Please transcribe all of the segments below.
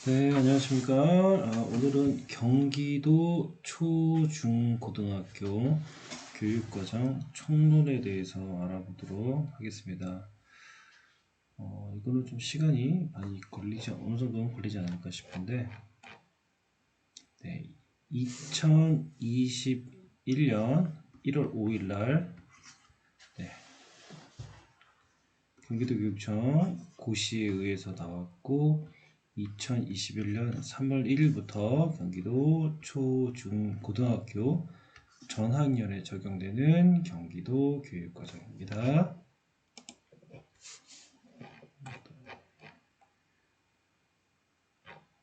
네, 안녕하십니까. 오늘은 경기도 초중고등학교 교육과정 총론에 대해서 알아보도록 하겠습니다. 이거는 좀 시간이 많이 어느 정도는 걸리지 않을까 싶은데, 네, 2021년 1월 5일 날, 네, 경기도교육청 고시에 의해서 나왔고, 2021년 3월 1일부터 경기도 초, 중, 고등학교 전학년에 적용되는 경기도 교육과정입니다.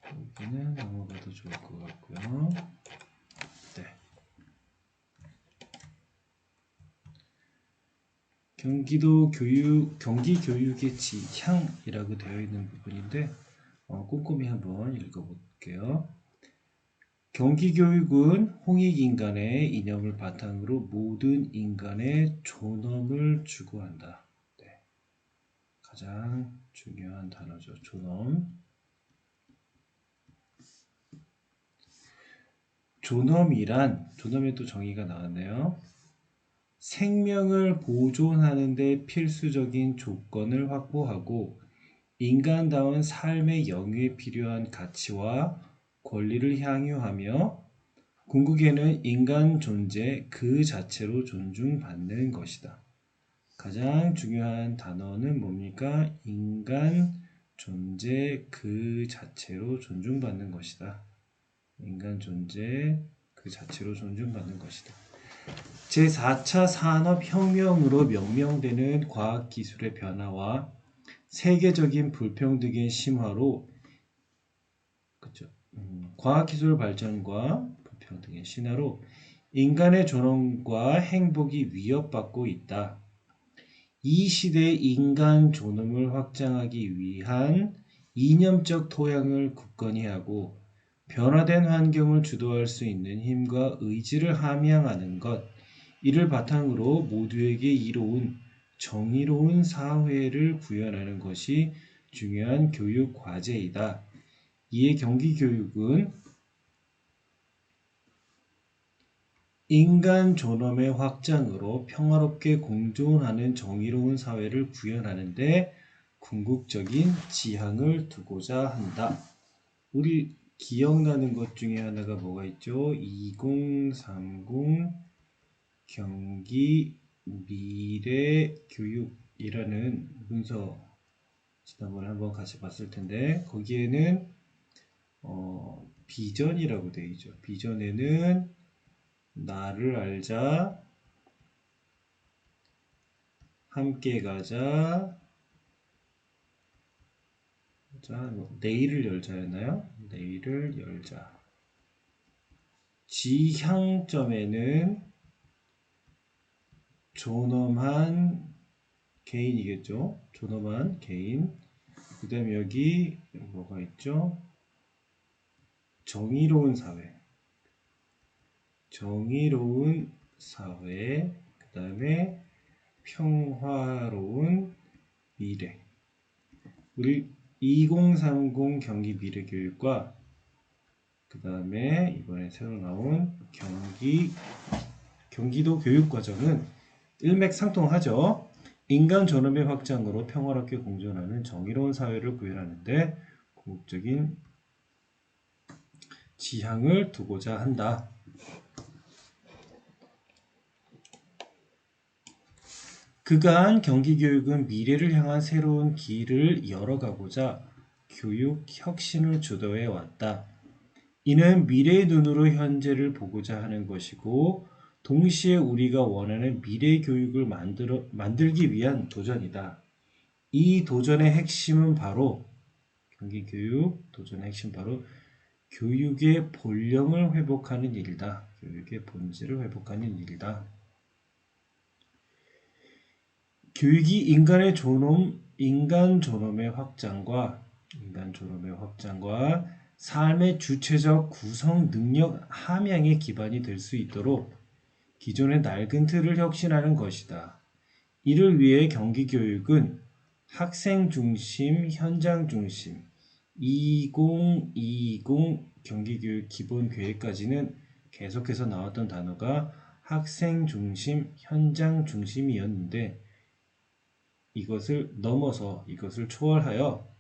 여기는 넘어가도 좋을 것 같고요. 네. 경기 교육의 지향이라고 되어 있는 부분인데, 꼼꼼히 한번 읽어볼게요. 경기교육은 홍익인간의 이념을 바탕으로 모든 인간의 존엄을 추구한다. 네. 가장 중요한 단어죠. 존엄. 존엄의 또 정의가 나왔네요. 생명을 보존하는 데 필수적인 조건을 확보하고 인간다운 삶의 영위에 필요한 가치와 권리를 향유하며 궁극에는 인간 존재 그 자체로 존중받는 것이다. 가장 중요한 단어는 뭡니까? 인간 존재 그 자체로 존중받는 것이다. 인간 존재 그 자체로 존중받는 것이다. 제4차 산업혁명으로 명명되는 과학기술의 변화와 세계적인 불평등의 심화로 그쵸? 과학기술 발전과 불평등의 신화로 인간의 존엄과 행복이 위협받고 있다. 이 시대의 인간 존엄을 확장하기 위한 이념적 토양을 굳건히 하고 변화된 환경을 주도할 수 있는 힘과 의지를 함양하는 것, 이를 바탕으로 모두에게 이로운 정의로운 사회를 구현하는 것이 중요한 교육 과제이다. 이에 경기교육은 인간 존엄의 확장으로 평화롭게 공존하는 정의로운 사회를 구현하는 데 궁극적인 지향을 두고자 한다. 우리 기억나는 것 중에 하나가 뭐가 있죠? 2030 경기 미래 교육이라는 문서 지난번에 한번 같이 봤을 텐데 거기에는 비전이라고 되어 있죠. 비전에는 나를 알자, 함께 가자, 내일을 열자였나요? 내일을 열자. 지향점에는 존엄한 개인이겠죠. 존엄한 개인. 그 다음에 여기 뭐가 있죠? 정의로운 사회. 정의로운 사회. 그 다음에 평화로운 미래. 우리 2030 경기 미래 교육과 그 다음에 이번에 새로 나온 경기도 교육과정은 일맥상통하죠. 인간 존엄의 확장으로 평화롭게 공존하는 정의로운 사회를 구현하는데 궁극적인 지향을 두고자 한다. 그간 경기교육은 미래를 향한 새로운 길을 열어가고자 교육 혁신을 주도해 왔다. 이는 미래의 눈으로 현재를 보고자 하는 것이고 동시에 우리가 원하는 미래 교육을 만들기 위한 도전이다. 이 도전의 핵심은 바로 경기교육 도전의 핵심 바로 교육의 본령을 회복하는 일이다. 교육의 본질을 회복하는 일이다. 교육이 인간 존엄의 확장과 삶의 주체적 구성 능력 함양의 기반이 될 수 있도록 기존의 낡은 틀을 혁신하는 것이다. 이를 위해 경기교육은 학생 중심, 현장 중심, 2020 경기교육 기본계획까지는 계속해서 나왔던 단어가 학생 중심, 현장 중심이었는데 이것을 넘어서 이것을 초월하여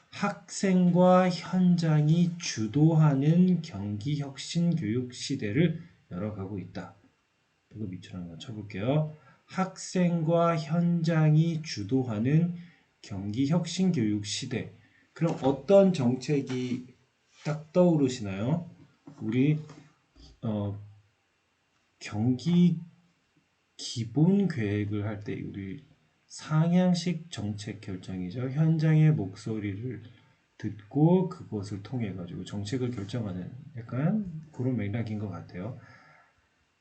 학생과 현장이 주도하는 경기혁신교육 시대를 열어가고 있다. 이거 밑줄 한번 쳐볼게요. 학생과 현장이 주도하는 경기혁신교육 시대. 그럼 어떤 정책이 딱 떠오르시나요? 우리 경기 기본 계획을 할 때 우리 상향식 정책 결정이죠. 현장의 목소리를 듣고 그것을 통해 가지고 정책을 결정하는 약간 그런 맥락인 것 같아요.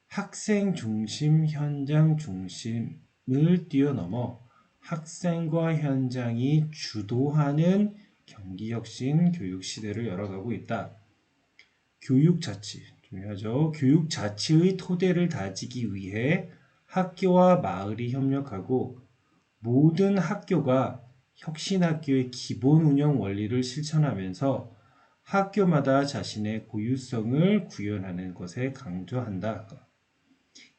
학생 중심, 현장 중심을 뛰어넘어 학생과 현장이 주도하는 경기혁신 교육 시대를 열어가고 있다. 교육자치, 중요하죠. 교육자치의 토대를 다지기 위해 학교와 마을이 협력하고 모든 학교가 혁신학교의 기본 운영 원리를 실천하면서 학교마다 자신의 고유성을 구현하는 것에 강조한다.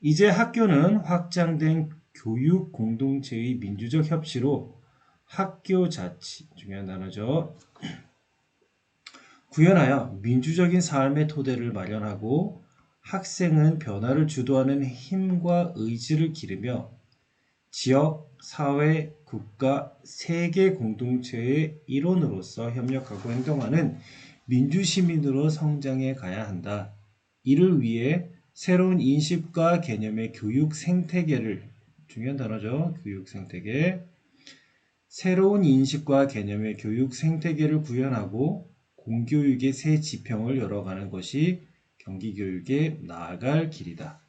이제 학교는 확장된 교육 공동체의 민주적 협치로 학교 자치, 중요한 단어죠. 구현하여 민주적인 삶의 토대를 마련하고 학생은 변화를 주도하는 힘과 의지를 기르며 지역, 사회, 국가, 세계 공동체의 일원으로서 협력하고 행동하는 민주시민으로 성장해 가야 한다. 이를 위해 새로운 인식과 개념의 교육 생태계를, 중요한 단어죠. 교육 생태계. 새로운 인식과 개념의 교육 생태계를 구현하고 공교육의 새 지평을 열어가는 것이 경기교육에 나아갈 길이다.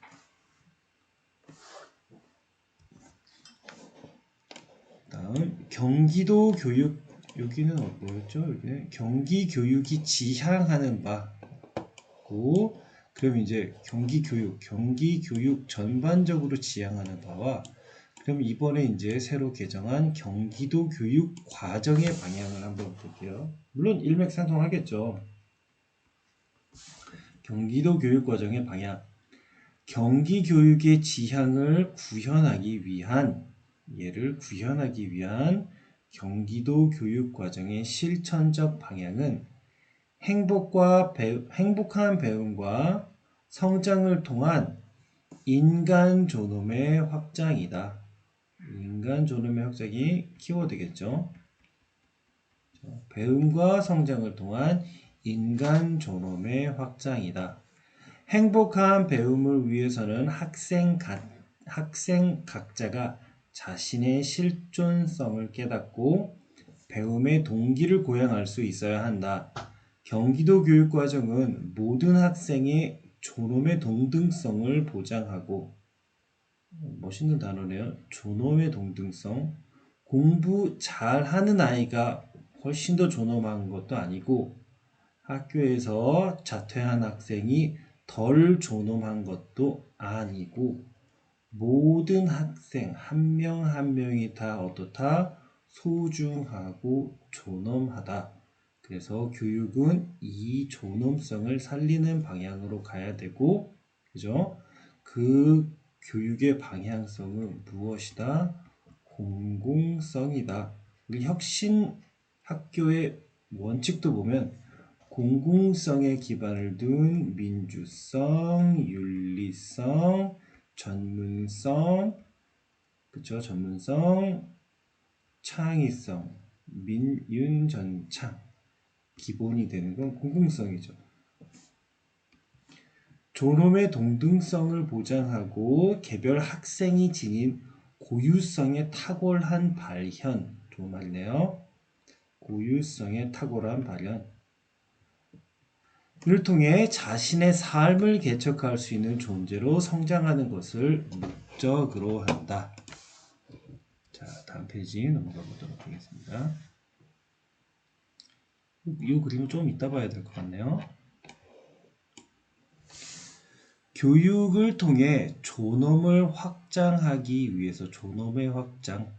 다음 경기도 교육, 여기는 뭐였죠? 여기는 경기 교육이 지향하는 바고, 그럼 이제 경기 교육 전반적으로 지향하는 바와, 그럼 이번에 이제 새로 개정한 경기도 교육 과정의 방향을 한번 볼게요. 물론 일맥상통하겠죠. 경기도 교육 과정의 방향. 경기 교육의 지향을 구현하기 위한, 얘를 구현하기 위한 경기도 교육 과정의 실천적 방향은 행복한 배움과 성장을 통한 인간 존엄의 확장이다. 인간 존엄의 확장이 키워드겠죠. 배움과 성장을 통한 인간 존엄의 확장이다. 행복한 배움을 위해서는 학생 각자가 자신의 실존성을 깨닫고 배움의 동기를 고양할 수 있어야 한다. 경기도 교육과정은 모든 학생의 존엄의 동등성을 보장하고, 멋있는 단어네요. 존엄의 동등성. 공부 잘하는 아이가 훨씬 더 존엄한 것도 아니고 학교에서 자퇴한 학생이 덜 존엄한 것도 아니고 모든 학생 한 명 한 명이 다 어떻다? 소중하고 존엄하다. 그래서 교육은 이 존엄성을 살리는 방향으로 가야 되고, 그죠? 그 교육의 방향성은 무엇이다? 공공성이다. 우리 혁신 학교의 원칙도 보면 공공성에 기반을 둔 민주성, 윤리성, 전문성, 그쵸? 전문성, 창의성, 민윤전창. 기본이 되는 건 공공성이죠. 존엄의 동등성을 보장하고 개별 학생이 지닌 고유성의 탁월한 발현. 좋은 말이네요. 고유성의 탁월한 발현. 이를 통해 자신의 삶을 개척할 수 있는 존재로 성장하는 것을 목적으로 한다. 자, 다음 페이지 넘어가 보도록 하겠습니다. 이 그림을 좀 이따 봐야 될 것 같네요. 교육을 통해 존엄을 확장하기 위해서, 존엄의 확장,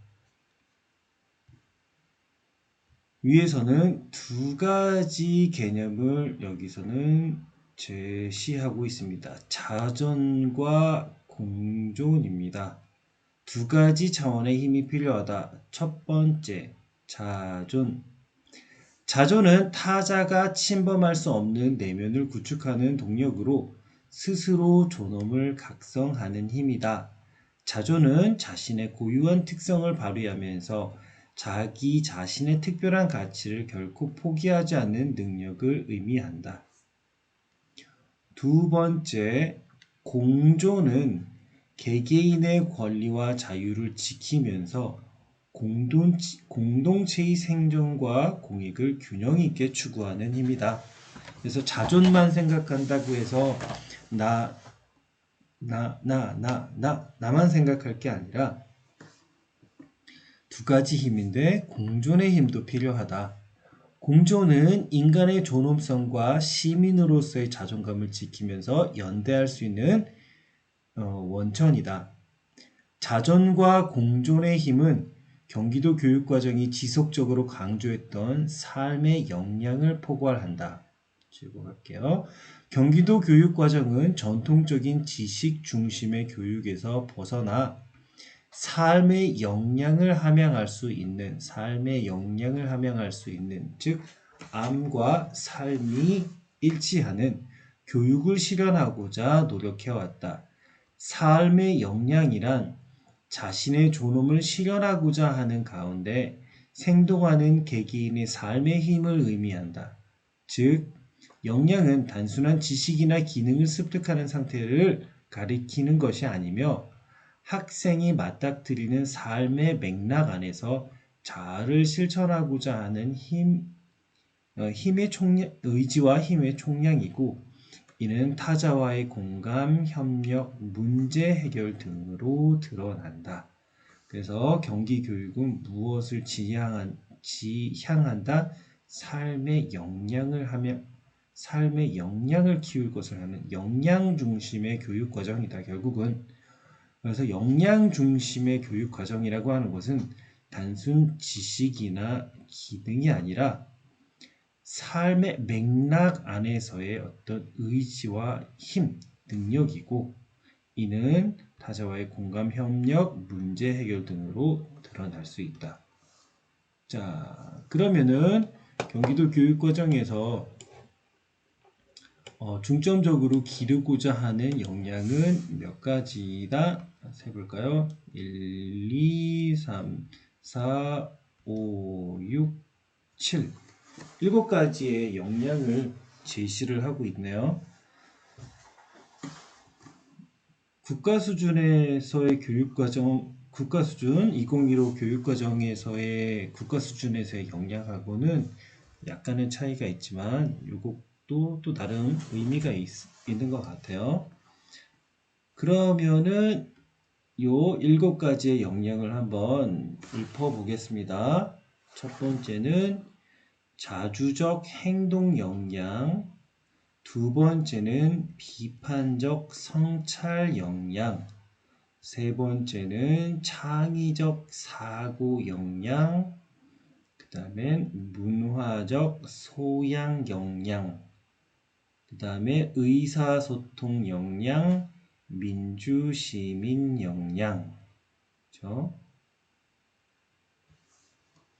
위에서는 두 가지 개념을 여기서는 제시하고 있습니다. 자존과 공존입니다. 두 가지 차원의 힘이 필요하다. 첫 번째, 자존. 자존은 타자가 침범할 수 없는 내면을 구축하는 동력으로 스스로 존엄을 각성하는 힘이다. 자존은 자신의 고유한 특성을 발휘하면서 자기 자신의 특별한 가치를 결코 포기하지 않는 능력을 의미한다. 두 번째, 공존은 개개인의 권리와 자유를 지키면서 공동체의 생존과 공익을 균형 있게 추구하는 힘이다. 그래서 자존만 생각한다고 해서 나만 생각할 게 아니라 두 가지 힘인데 공존의 힘도 필요하다. 공존은 인간의 존엄성과 시민으로서의 자존감을 지키면서 연대할 수 있는 원천이다. 자존과 공존의 힘은 경기도 교육과정이 지속적으로 강조했던 삶의 역량을 포괄한다. 제고할게요. 경기도 교육과정은 전통적인 지식 중심의 교육에서 벗어나 삶의 역량을 함양할 수 있는, 즉 암과 삶이 일치하는 교육을 실현하고자 노력해왔다. 삶의 역량이란 자신의 존엄을 실현하고자 하는 가운데 생동하는 개개인의 삶의 힘을 의미한다. 즉, 역량은 단순한 지식이나 기능을 습득하는 상태를 가리키는 것이 아니며 학생이 맞닥뜨리는 삶의 맥락 안에서 자아를 실천하고자 하는 의지와 힘의 총량이고, 이는 타자와의 공감, 협력, 문제 해결 등으로 드러난다. 그래서 경기교육은 무엇을 지향한다? 삶의 역량을 키울 것을 하는 역량 중심의 교육 과정이다. 결국은 그래서 역량 중심의 교육 과정이라고 하는 것은 단순 지식이나 기능이 아니라 삶의 맥락 안에서의 어떤 의지와 힘, 능력이고, 이는 타자와의 공감, 협력, 문제 해결 등으로 드러날 수 있다. 자, 그러면은 경기도 교육과정에서 중점적으로 기르고자 하는 역량은 몇 가지다? 세볼까요? 1, 2, 3, 4, 5, 6, 7. 7가지의 역량을 제시를 하고 있네요. 국가 수준에서의 교육과정, 국가수준 2015 교육과정에서의 국가수준에서의 역량하고는 약간의 차이가 있지만 이것도 또 다른 의미가 있는 것 같아요. 그러면은 요 7가지의 역량을 한번 읊어보겠습니다. 첫 번째는 자주적 행동 역량, 두 번째는 비판적 성찰 역량, 세 번째는 창의적 사고 역량, 그 다음에 문화적 소양 역량, 그 다음에 의사소통 역량, 민주시민 역량. 그렇죠?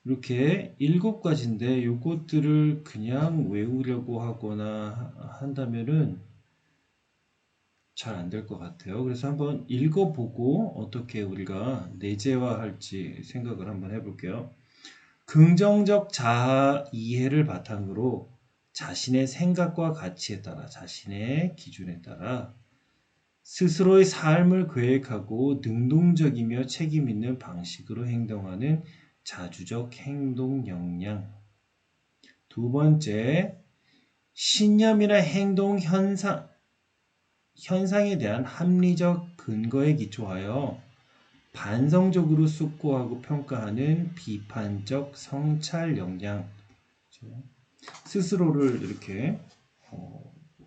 이렇게 7가지인데 요것들을 그냥 외우려고 하거나 한다면은 잘 안 될 것 같아요. 그래서 한번 읽어보고 어떻게 우리가 내재화할지 생각을 한번 해볼게요. 긍정적 자아 이해를 바탕으로 자신의 생각과 가치에 따라, 자신의 기준에 따라 스스로의 삶을 계획하고 능동적이며 책임 있는 방식으로 행동하는 자주적 행동 역량. 두 번째, 신념이나 행동 현상에 대한 합리적 근거에 기초하여 반성적으로 숙고하고 평가하는 비판적 성찰 역량. 스스로를 이렇게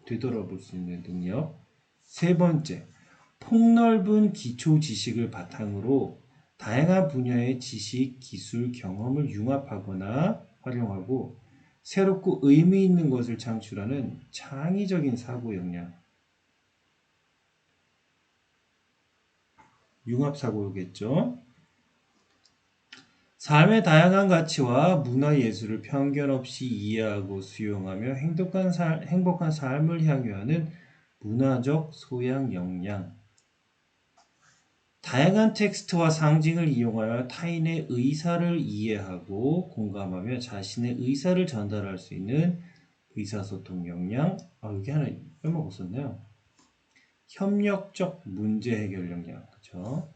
되돌아볼 수 있는 능력. 세 번째, 폭넓은 기초 지식을 바탕으로 다양한 분야의 지식, 기술, 경험을 융합하거나 활용하고 새롭고 의미 있는 것을 창출하는 창의적인 사고 역량. 융합사고겠죠. 삶의 다양한 가치와 문화 예술을 편견 없이 이해하고 수용하며 행복한 삶을 향유하는 문화적 소양 역량. 다양한 텍스트와 상징을 이용하여 타인의 의사를 이해하고 공감하며 자신의 의사를 전달할 수 있는 의사소통 역량. 여기 하나 빼먹었었네요. 협력적 문제 해결 역량. 그렇죠?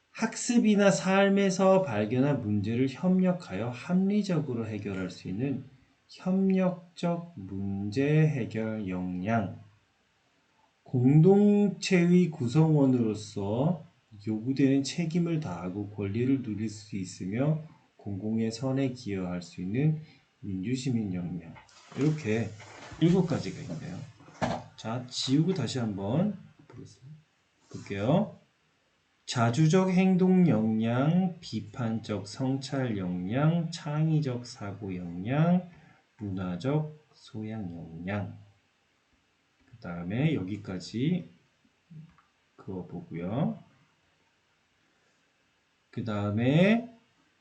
학습이나 삶에서 발견한 문제를 협력하여 합리적으로 해결할 수 있는 협력적 문제 해결 역량. 공동체의 구성원으로서 요구되는 책임을 다하고 권리를 누릴 수 있으며 공공의 선에 기여할 수 있는 민주시민 역량. 이렇게 7가지가 있네요. 자, 지우고 다시 한번 볼게요. 자주적 행동 역량, 비판적 성찰 역량, 창의적 사고 역량, 문화적 소양 역량. 그 다음에 여기까지 그거 보고요. 그 다음에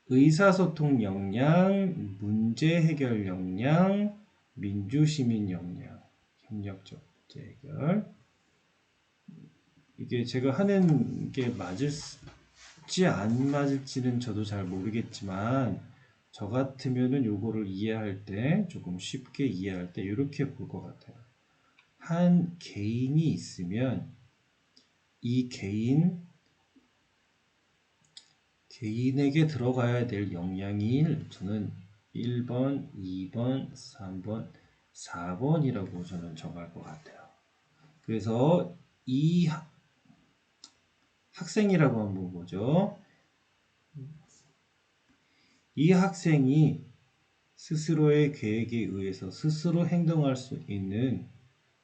의사소통 역량, 문제 해결 역량, 민주시민 역량, 협력적 문제 해결. 이게 제가 하는 게 맞을지 안 맞을지는 저도 잘 모르겠지만 저 같으면은 요거를 이해할 때 조금 쉽게 이해할 때 이렇게 볼 것 같아요. 한 개인이 있으면 이 개인에게 들어가야 될 역량이 저는 1번, 2번, 3번, 4번이라고 저는 정할 것 같아요. 그래서 이 학생이라고 한번 보죠. 이 학생이 스스로의 계획에 의해서 스스로 행동할 수 있는,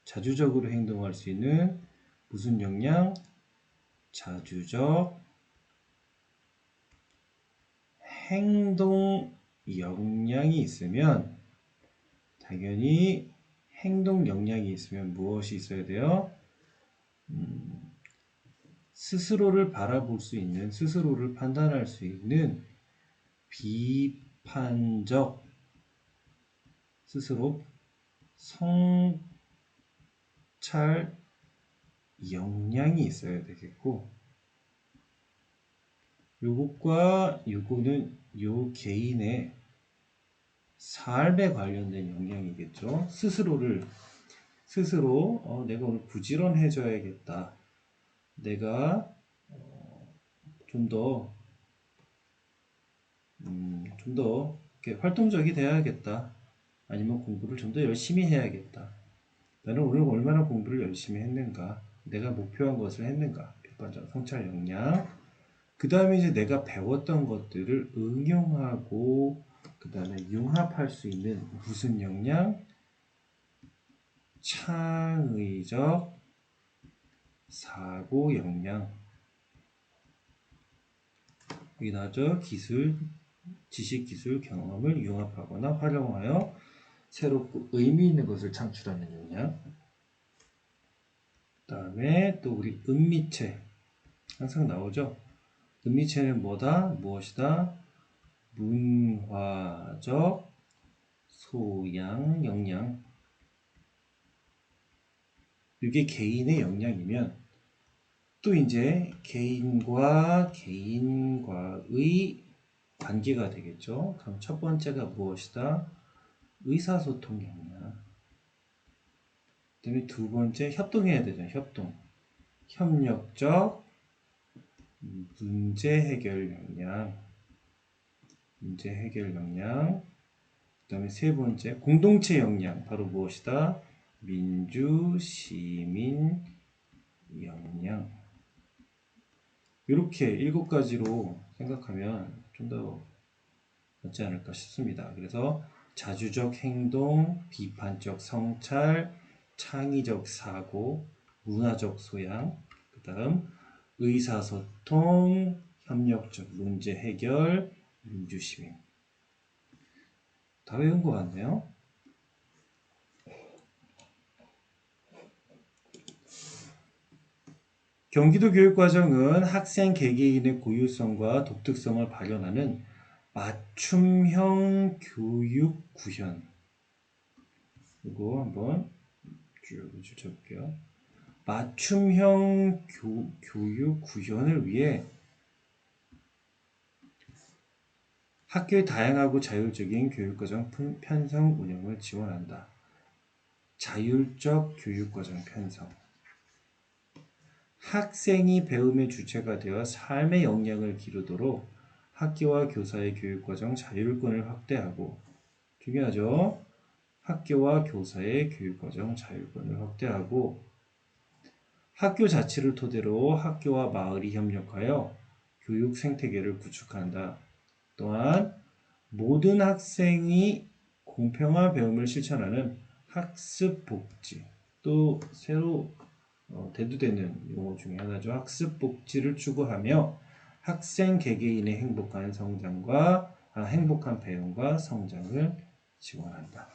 자주적으로 행동할 수 있는 무슨 역량? 자주적 행동 역량이 있으면, 당연히 행동 역량이 있으면 무엇이 있어야 돼요? 스스로를 바라볼 수 있는, 스스로를 판단할 수 있는 비판적, 스스로 성찰 역량이 있어야 되겠고, 요것과 요거는 요 개인의 삶에 관련된 역량이겠죠. 스스로 내가 오늘 부지런해져야겠다. 내가 좀 더 이렇게 활동적이 돼야겠다. 아니면 공부를 좀 더 열심히 해야겠다. 나는 오늘 얼마나 공부를 열심히 했는가? 내가 목표한 것을 했는가? 비판적 성찰 역량. 그 다음에 이제 내가 배웠던 것들을 응용하고 그 다음에 융합할 수 있는 무슨 역량? 창의적 사고 역량. 여기 나죠? 기술, 지식, 기술, 경험을 융합하거나 활용하여 새롭고 의미 있는 것을 창출하는 역량. 그 다음에 또 우리 은미체. 항상 나오죠? 은미체는 뭐다? 무엇이다? 문화적 소양 역량. 이게 개인의 역량이면 또 이제 개인과의 관계가 되겠죠. 그럼 첫 번째가 무엇이다? 의사소통 역량. 그 다음에 두 번째 협동해야 되잖아요. 협동. 협력적 문제 해결 역량. 문제 해결 역량. 그 다음에 세 번째 공동체 역량. 바로 무엇이다? 민주, 시민 역량. 이렇게 7가지로 생각하면 좀 더 맞지 않을까 싶습니다. 그래서 자주적 행동, 비판적 성찰, 창의적 사고, 문화적 소양, 그 다음 의사소통, 협력적 문제 해결, 민주시민. 다 외운 것 같네요. 경기도 교육과정은 학생 개개인의 고유성과 독특성을 발현하는 맞춤형 교육 구현. 이거 한번 쭉 적을게요. 맞춤형 교육 구현을 위해 학교의 다양하고 자율적인 교육과정 편성 운영을 지원한다. 자율적 교육과정 편성. 학생이 배움의 주체가 되어 삶의 역량을 기르도록 학교와 교사의 교육과정 자율권을 확대하고, 중요하죠? 학교와 교사의 교육과정 자율권을 확대하고, 학교 자치를 토대로 학교와 마을이 협력하여 교육 생태계를 구축한다. 또한 모든 학생이 공평한 배움을 실천하는 학습 복지, 또 새로 대두되는 용어 중에 하나죠. 학습 복지를 추구하며 학생 개개인의 행복한 배움과 성장을 지원한다.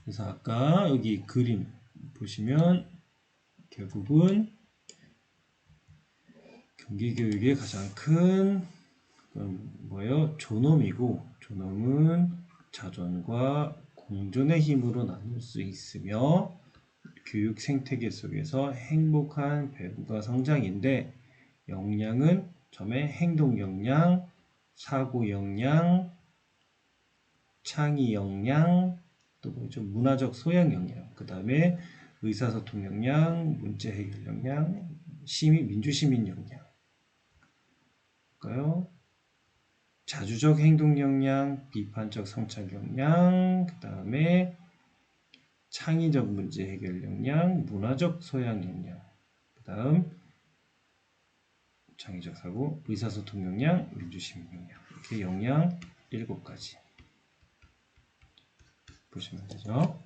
그래서 아까 여기 그림 보시면 결국은 경기교육의 가장 큰 뭐예요? 존엄이고, 존엄은 자존과 공존의 힘으로 나눌 수 있으며 교육 생태계 속에서 행복한 배움과 성장인데, 역량은 처음에 행동 역량, 사고 역량, 창의 역량, 또 뭐죠? 문화적 소양 역량, 그 다음에 의사소통 역량, 문제 해결 역량, 민주시민 역량. 볼까요? 자주적 행동 역량, 비판적 성찰 역량, 그 다음에 창의적 문제 해결 역량, 문화적 소양 역량, 그 다음 창의적 사고, 의사소통 역량, 민주시민 역량. 이렇게 역량 7가지 보시면 되죠.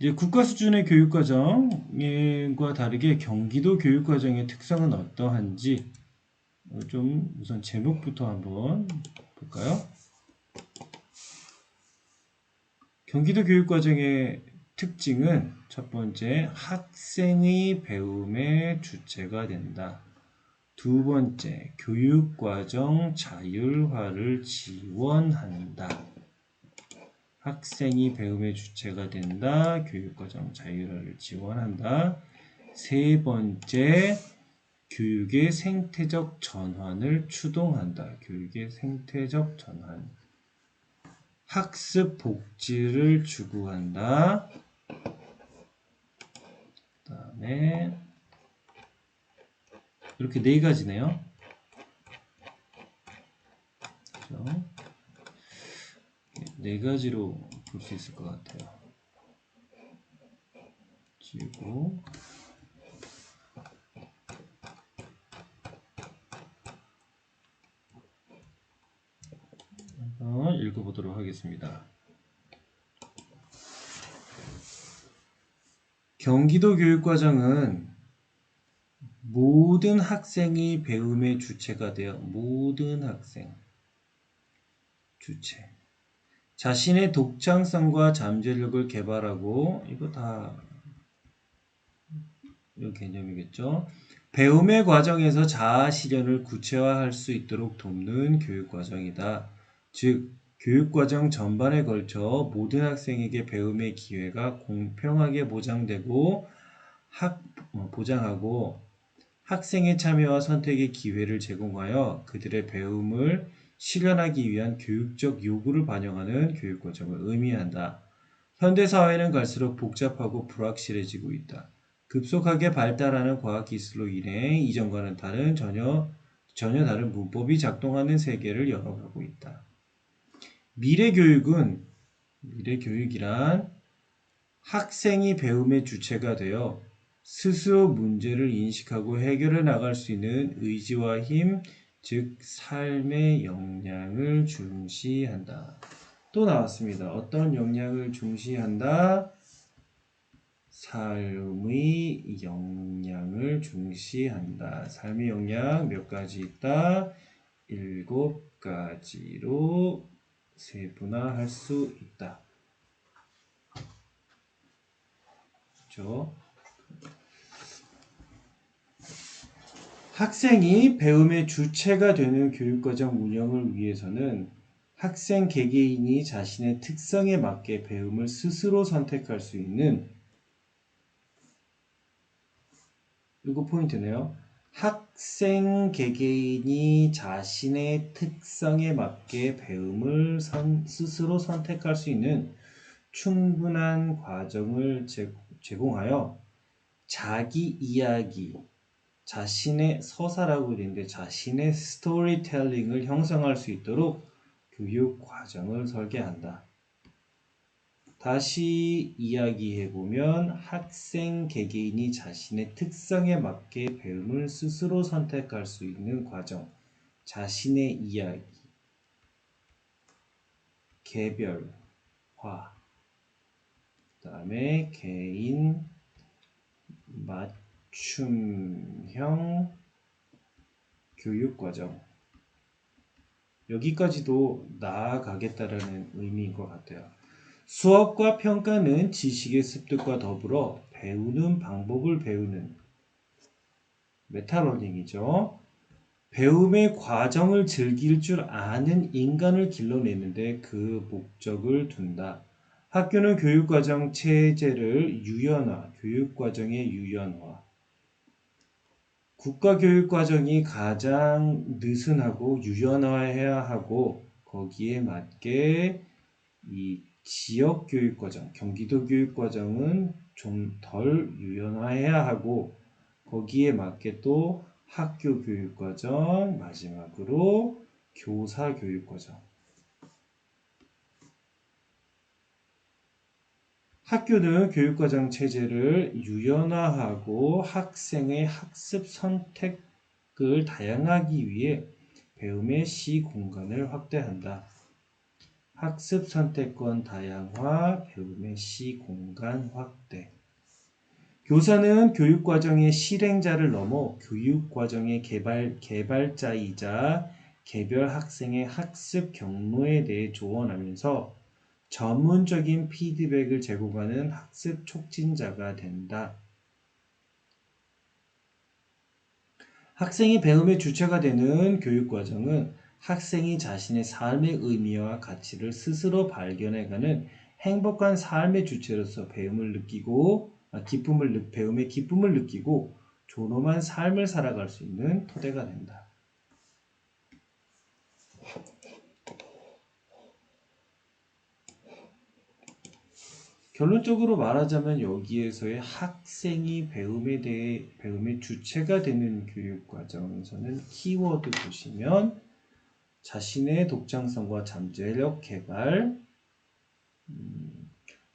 이제 국가 수준의 교육과정과 다르게 경기도 교육과정의 특성은 어떠한지 좀 우선 제목부터 한번 볼까요? 경기도 교육과정의 특징은 첫 번째, 학생의 배움의 주체가 된다. 두 번째, 교육과정 자율화를 지원한다. 학생이 배움의 주체가 된다. 교육과정 자율화를 지원한다. 세 번째, 교육의 생태적 전환을 추동한다. 교육의 생태적 전환. 학습 복지를 추구한다. 그 다음에 이렇게 4가지네요. 그렇죠? 4가지로 볼 수 있을 것 같아요. 지우고 한번 읽어보도록 하겠습니다. 경기도 교육과정은 모든 학생이 배움의 주체가 되어 모든 학생 주체 자신의 독창성과 잠재력을 개발하고, 이거 다 이런 개념이겠죠. 배움의 과정에서 자아 실현을 구체화할 수 있도록 돕는 교육과정이다. 즉, 교육과정 전반에 걸쳐 모든 학생에게 배움의 기회가 공평하게 보장하고 학생의 참여와 선택의 기회를 제공하여 그들의 배움을 실현하기 위한 교육적 요구를 반영하는 교육과정을 의미한다. 현대사회는 갈수록 복잡하고 불확실해지고 있다. 급속하게 발달하는 과학기술로 인해 이전과는 전혀 다른 문법이 작동하는 세계를 열어가고 있다. 미래교육이란 학생이 배움의 주체가 되어 스스로 문제를 인식하고 해결해 나갈 수 있는 의지와 힘, 즉 삶의 역량을 중시한다. 또 나왔습니다. 어떤 역량을 중시한다? 삶의 역량을 중시한다. 삶의 역량 몇 가지 있다? 7가지로 세분화할 수 있다. 그렇죠? 학생이 배움의 주체가 되는 교육과정 운영을 위해서는 학생 개개인이 자신의 특성에 맞게 배움을 스스로 선택할 수 있는, 이거 포인트네요. 학생 개개인이 자신의 특성에 맞게 배움을 스스로 선택할 수 있는 충분한 과정을 제공하여 자기 이야기, 자신의 서사라고 되는데 자신의 스토리텔링을 형성할 수 있도록 교육 과정을 설계한다. 다시 이야기해보면 학생 개개인이 자신의 특성에 맞게 배움을 스스로 선택할 수 있는 과정, 자신의 이야기, 개별화, 그 다음에 개인 맞춤형 교육과정, 여기까지도 나아가겠다라는 의미인 것 같아요. 수업과 평가는 지식의 습득과 더불어 배우는 방법을 배우는 메타러닝이죠. 배움의 과정을 즐길 줄 아는 인간을 길러내는데 그 목적을 둔다. 학교는 교육과정 체제를 교육과정의 유연화. 국가교육과정이 가장 느슨하고 유연화해야 하고 거기에 맞게 이 지역교육과정, 경기도 교육과정은 좀 덜 유연화해야 하고 거기에 맞게 또 학교 교육과정, 마지막으로 교사 교육과정. 학교는 교육과정 체제를 유연화하고 학생의 학습 선택을 다양하기 위해 배움의 시공간을 확대한다. 학습 선택권 다양화, 배움의 시공간 확대. 교사는 교육과정의 실행자를 넘어 교육과정의 개발자이자 개별 학생의 학습 경로에 대해 조언하면서 전문적인 피드백을 제공하는 학습 촉진자가 된다. 학생이 배움의 주체가 되는 교육과정은 학생이 자신의 삶의 의미와 가치를 스스로 발견해가는 행복한 삶의 주체로서 배움의 기쁨을 느끼고 존엄한 삶을 살아갈 수 있는 토대가 된다. 결론적으로 말하자면 여기에서의 학생이 배움의 주체가 되는 교육과정에서는 키워드 보시면 자신의 독창성과 잠재력 개발,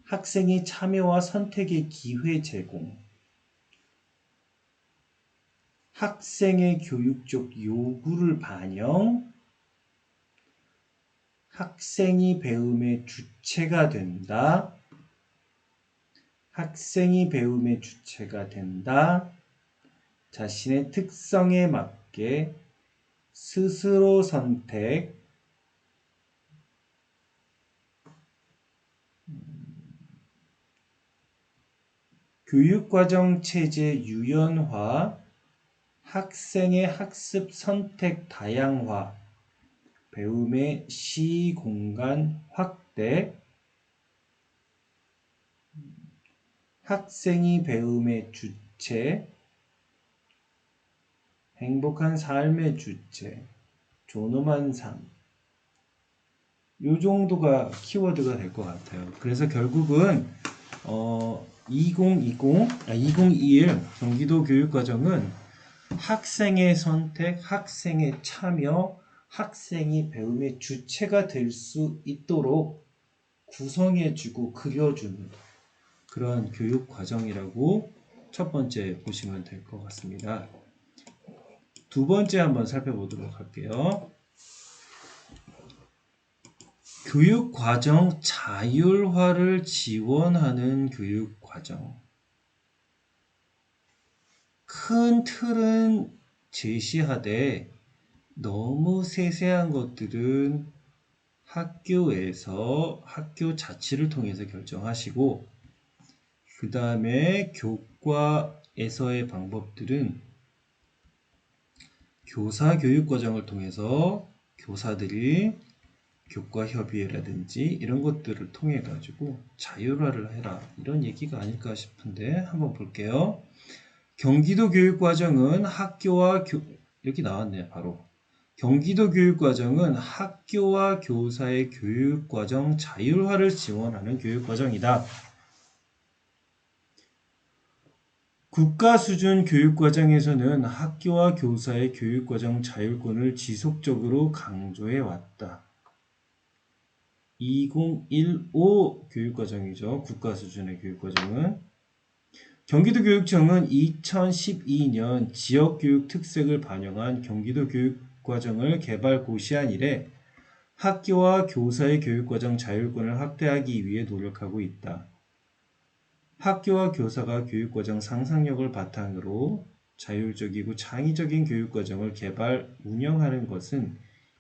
학생의 참여와 선택의 기회 제공, 학생의 교육적 요구를 반영, 학생이 배움의 주체가 된다. 학생이 배움의 주체가 된다. 자신의 특성에 맞게 스스로 선택, 교육과정 체제 유연화, 학생의 학습 선택 다양화, 배움의 시공간 확대, 학생이 배움의 주체, 행복한 삶의 주체, 존엄한 삶. 요 정도가 키워드가 될 것 같아요. 그래서 결국은 2021 경기도 교육과정은 학생의 선택, 학생의 참여, 학생이 배움의 주체가 될 수 있도록 구성해주고 그려주는 그런 교육과정이라고 첫 번째 보시면 될 것 같습니다. 두 번째 한번 살펴보도록 할게요. 교육과정 자율화를 지원하는 교육과정. 큰 틀은 제시하되 너무 세세한 것들은 학교에서 학교 자치를 통해서 결정하시고, 그 다음에 교과에서의 방법들은 교사 교육 과정을 통해서 교사들이 교과 협의회라든지 이런 것들을 통해 가지고 자율화를 해라, 이런 얘기가 아닐까 싶은데 한번 볼게요. 경기도 교육과정은 이렇게 나왔네요. 바로 경기도 교육과정은 학교와 교사의 교육과정 자율화를 지원하는 교육과정이다. 국가 수준 교육과정에서는 학교와 교사의 교육과정 자율권을 지속적으로 강조해 왔다. 2015 교육과정이죠. 국가 수준의 교육과정은. 경기도교육청은 2012년 지역교육 특색을 반영한 경기도 교육과정을 개발 고시한 이래 학교와 교사의 교육과정 자율권을 확대하기 위해 노력하고 있다. 학교와 교사가 교육과정 상상력을 바탕으로 자율적이고 창의적인 교육과정을 개발, 운영하는 것은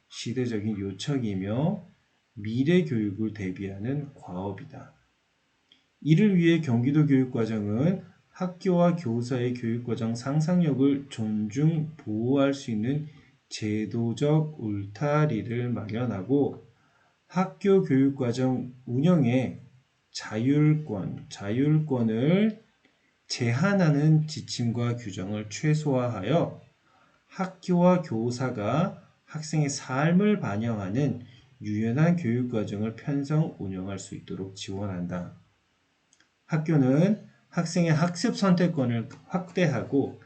시대적인 요청이며 미래 교육을 대비하는 과업이다. 이를 위해 경기도 교육과정은 학교와 교사의 교육과정 상상력을 존중, 보호할 수 있는 제도적 울타리를 마련하고 학교 교육과정 운영에 자율권을 제한하는 지침과 규정을 최소화하여 학교와 교사가 학생의 삶을 반영하는 유연한 교육과정을 편성 운영할 수 있도록 지원한다. 학교는 학생의 학습 선택권을 확대하고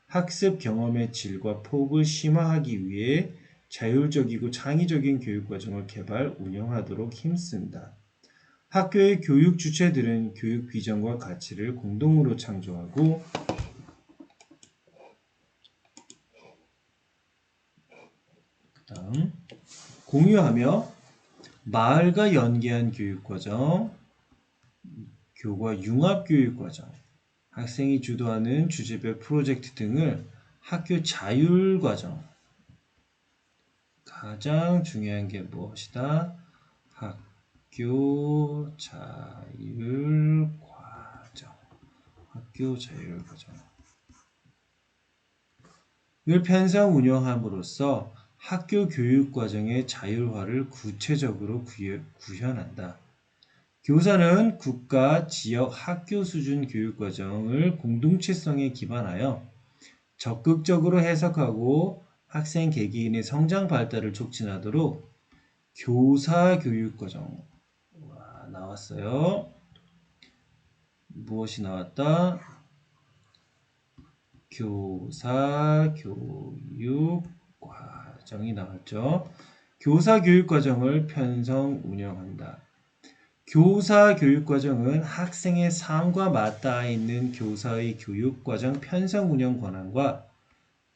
학습 경험의 질과 폭을 심화하기 위해 자율적이고 창의적인 교육과정을 개발, 운영하도록 힘쓴다. 학교의 교육 주체들은 교육 비전과 가치를 공동으로 창조하고 그다음 공유하며 마을과 연계한 교육과정, 교과 융합교육과정, 학생이 주도하는 주제별 프로젝트 등을 학교 자율과정, 가장 중요한 게 무엇이다? 학교 자율과정. 을 편성 운영함으로써 학교 교육과정의 자율화를 구체적으로 구현한다. 교사는 국가, 지역, 학교 수준 교육과정을 공동체성에 기반하여 적극적으로 해석하고 학생 개개인의 성장 발달을 촉진하도록 교사 교육과정 나왔어요. 무엇이 나왔다? 교사 교육과정이 나왔죠. 교사 교육과정을 편성 운영한다. 교사 교육과정은 학생의 삶과 맞닿아 있는 교사의 교육과정 편성 운영 권한과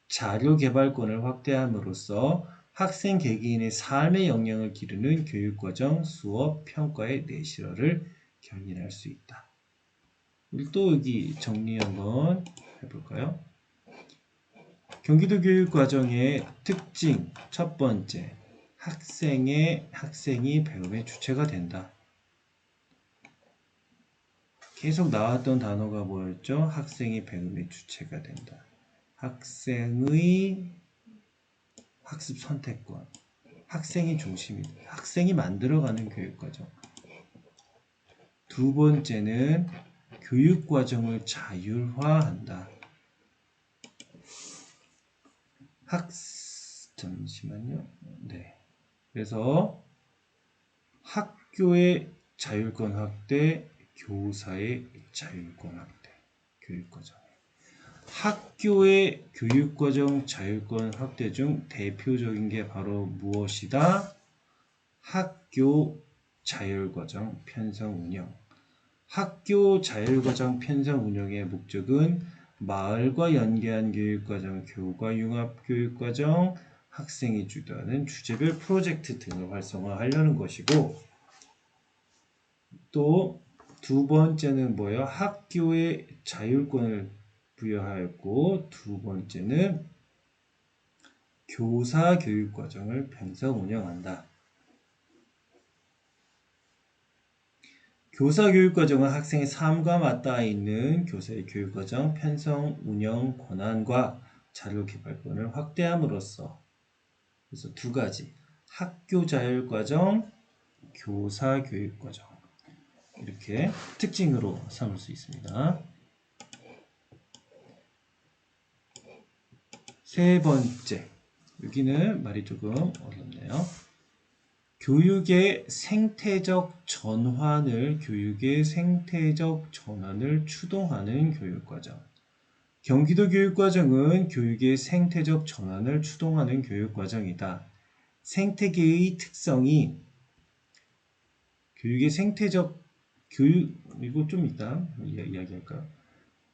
자료 개발권을 확대함으로써 학생 개개인의 삶의 영향을 기르는 교육과정, 수업, 평가의 내실화를 견인할 수 있다. 또 여기 정리 한번 해볼까요? 경기도 교육과정의 특징 첫 번째, 학생이 배움의 주체가 된다. 계속 나왔던 단어가 뭐였죠? 학생이 배움의 주체가 된다. 학생의 학습 선택권, 학생이 중심이다. 학생이 만들어가는 교육과정. 두 번째는 교육과정을 자율화한다. 잠시만요. 네. 그래서 학교의 자율권 확대, 교사의 자율권 확대, 교육과정. 학교의 교육과정 자율권 확대 중 대표적인 게 바로 무엇이다? 학교 자율과정 편성 운영. 학교 자율과정 편성 운영의 목적은 마을과 연계한 교육과정, 교과 융합 교육과정, 학생이 주도하는 주제별 프로젝트 등을 활성화하려는 것이고, 또 두 번째는 뭐예요? 학교의 자율권을 부여하였고, 두 번째는 교사 교육과정을 편성 운영한다. 교사 교육과정은 학생의 삶과 맞닿아 있는 교사의 교육과정 편성 운영 권한과 자료 개발권을 확대함으로써, 그래서 두 가지, 학교 자율과정, 교사 교육과정, 이렇게 특징으로 삼을 수 있습니다. 세 번째, 여기는 말이 조금 어렵네요. 교육의 생태적 전환을 추동하는 교육과정. 경기도 교육과정은 교육의 생태적 전환을 추동하는 교육과정이다. 생태계의 특성이 교육의 생태적 이거 좀 이따 이야기할까요?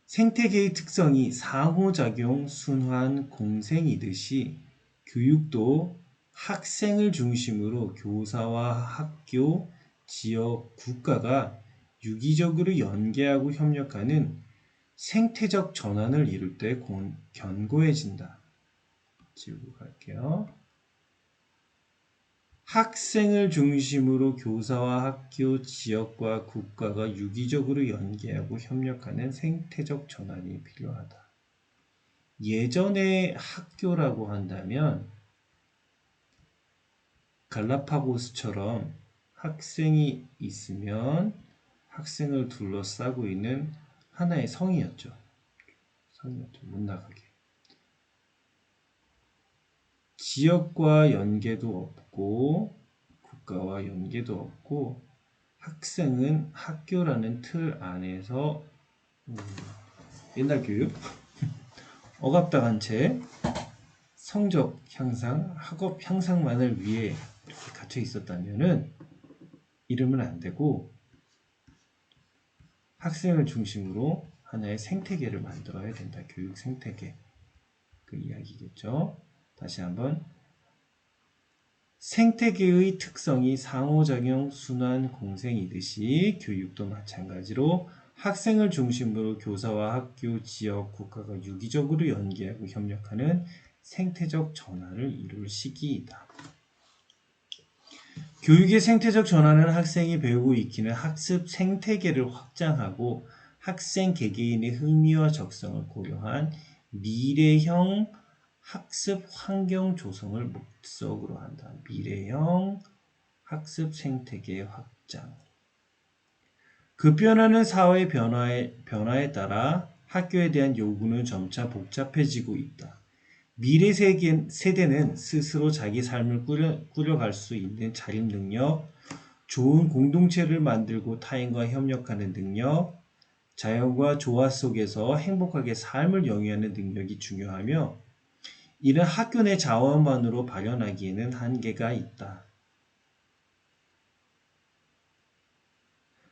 생태계의 특성이 상호작용, 순환, 공생이듯이 교육도 학생을 중심으로 교사와 학교, 지역, 국가가 유기적으로 연계하고 협력하는 생태적 전환을 이룰 때 견고해진다. 지우고 갈게요. 학생을 중심으로 교사와 학교, 지역과 국가가 유기적으로 연계하고 협력하는 생태적 전환이 필요하다. 예전에 학교라고 한다면 갈라파고스처럼 학생이 있으면 학생을 둘러싸고 있는 하나의 성이었죠. 못 나가게. 지역과 연계도 없고 국가와 연계도 없고 학생은 학교라는 틀 안에서 옛날 교육 억압당한 채 성적 향상, 학업 향상만을 위해 이렇게 갇혀 있었다면은 이러면 안 되고 학생을 중심으로 하나의 생태계를 만들어야 된다. 교육 생태계. 그 이야기겠죠. 다시 한번. 생태계의 특성이 상호작용, 순환, 공생이듯이 교육도 마찬가지로 학생을 중심으로 교사와 학교, 지역, 국가가 유기적으로 연계하고 협력하는 생태적 전환을 이룰 시기이다. 교육의 생태적 전환은 학생이 배우고 익히는 학습 생태계를 확장하고 학생 개개인의 흥미와 적성을 고려한 미래형 학습 환경 조성을 목적으로 한다. 미래형 학습 생태계 확장. 급변하는 사회 변화에 따라 학교에 대한 요구는 점차 복잡해지고 있다. 미래 세대는 스스로 자기 삶을 꾸려갈 수 있는 자립 능력, 좋은 공동체를 만들고 타인과 협력하는 능력, 자연과 조화 속에서 행복하게 삶을 영위하는 능력이 중요하며 이는 학교 내 자원만으로 발현하기에는 한계가 있다.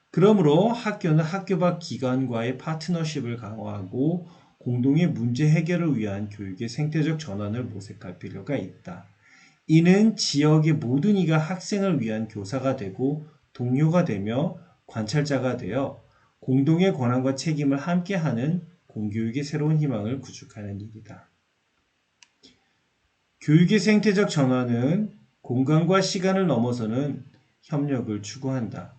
그러므로 학교는 학교 밖 기관과의 파트너십을 강화하고 공동의 문제 해결을 위한 교육의 생태적 전환을 모색할 필요가 있다. 이는 지역의 모든 이가 학생을 위한 교사가 되고 동료가 되며 관찰자가 되어 공동의 권한과 책임을 함께하는 공교육의 새로운 희망을 구축하는 일이다. 교육의 생태적 전환은 공간과 시간을 넘어서는 협력을 추구한다.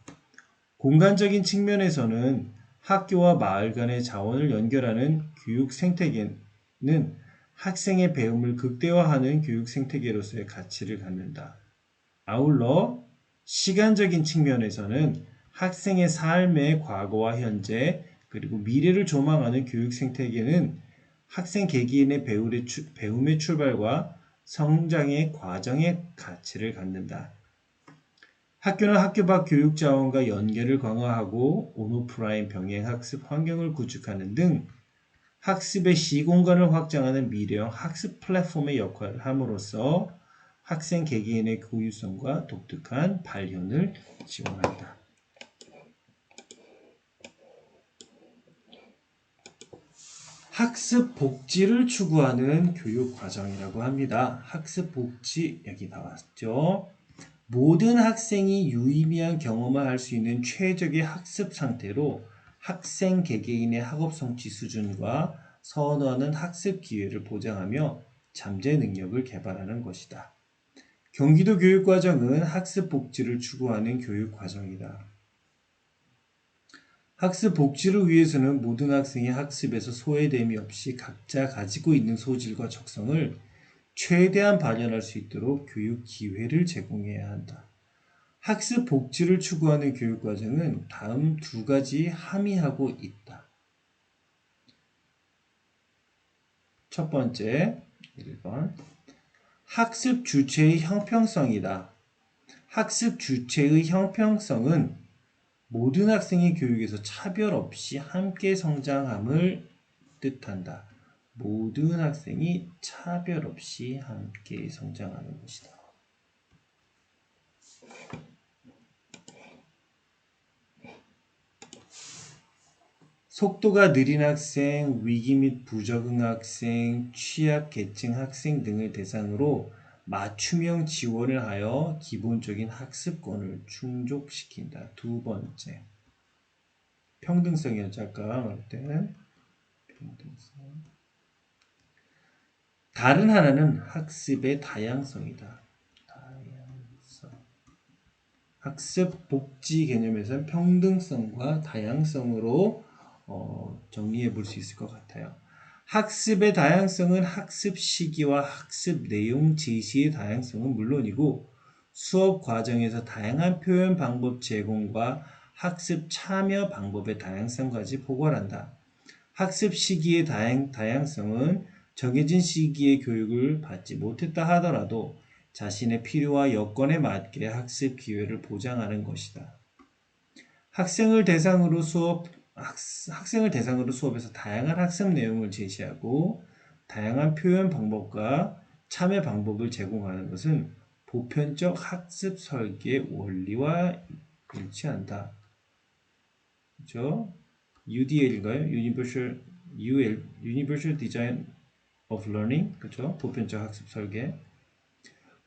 공간적인 측면에서는 학교와 마을 간의 자원을 연결하는 교육 생태계는 학생의 배움을 극대화하는 교육 생태계로서의 가치를 갖는다. 아울러 시간적인 측면에서는 학생의 삶의 과거와 현재 그리고 미래를 조망하는 교육 생태계는 학생 개개인의 배움의 출발과 성장의 과정의 가치를 갖는다. 학교는 학교 밖 교육 자원과 연계를 강화하고 온오프라인 병행 학습 환경을 구축하는 등 학습의 시공간을 확장하는 미래형 학습 플랫폼의 역할을 함으로써 학생 개개인의 고유성과 독특한 발현을 지원한다. 학습 복지를 추구하는 교육 과정이라고 합니다. 학습 복지 여기 나왔죠. 모든 학생이 유의미한 경험을 할 수 있는 최적의 학습 상태로 학생 개개인의 학업 성취 수준과 선호하는 학습 기회를 보장하며 잠재 능력을 개발하는 것이다. 경기도 교육과정은 학습 복지를 추구하는 교육 과정이다. 학습 복지를 위해서는 모든 학생이 학습에서 소외됨이 없이 각자 가지고 있는 소질과 적성을 최대한 발현할 수 있도록 교육 기회를 제공해야 한다. 학습 복지를 추구하는 교육 과정은 다음 두 가지 함의하고 있다. 첫 번째, 1번. 학습 주체의 형평성이다. 학습 주체의 형평성은 모든 학생이 교육에서 차별 없이 함께 성장함을 뜻한다. 모든 학생이 차별 없이 함께 성장하는 것이다. 속도가 느린 학생, 위기 및 부적응 학생, 취약계층 학생 등을 대상으로 맞춤형 지원을 하여 기본적인 학습권을 충족시킨다. 두 번째, 평등성이었죠. 아까 말할 때는 평등성. 다른 하나는 학습의 다양성이다. 다양성. 학습 복지 개념에서는 평등성과 다양성으로 정리해 볼 수 있을 것 같아요. 학습의 다양성은 학습 시기와 학습 내용 제시의 다양성은 물론이고 수업 과정에서 다양한 표현 방법 제공과 학습 참여 방법의 다양성까지 포괄한다. 학습 시기의 다양성은 정해진 시기에 교육을 받지 못했다 하더라도 자신의 필요와 여건에 맞게 학습 기회를 보장하는 것이다. 학생을 대상으로 수업에서 다양한 학습 내용을 제시하고 다양한 표현 방법과 참여 방법을 제공하는 것은 보편적 학습 설계의 원리와 일치한다. 그렇죠? UDL인가요? Universal Design of Learning. 그렇죠? 보편적 학습 설계.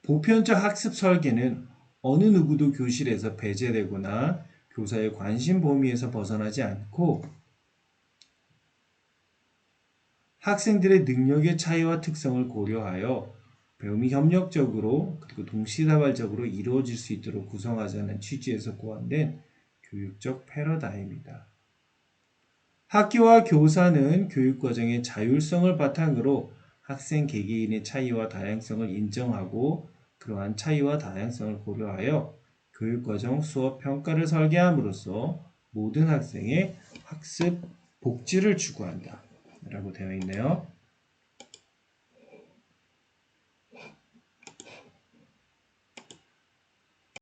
보편적 학습 설계는 어느 누구도 교실에서 배제되거나 교사의 관심 범위에서 벗어나지 않고 학생들의 능력의 차이와 특성을 고려하여 배움이 협력적으로 그리고 동시다발적으로 이루어질 수 있도록 구성하자는 취지에서 고안된 교육적 패러다임이다. 학교와 교사는 교육과정의 자율성을 바탕으로 학생 개개인의 차이와 다양성을 인정하고 그러한 차이와 다양성을 고려하여 교육과정 수업 평가를 설계함으로써 모든 학생의 학습 복지를 추구한다. 라고 되어 있네요.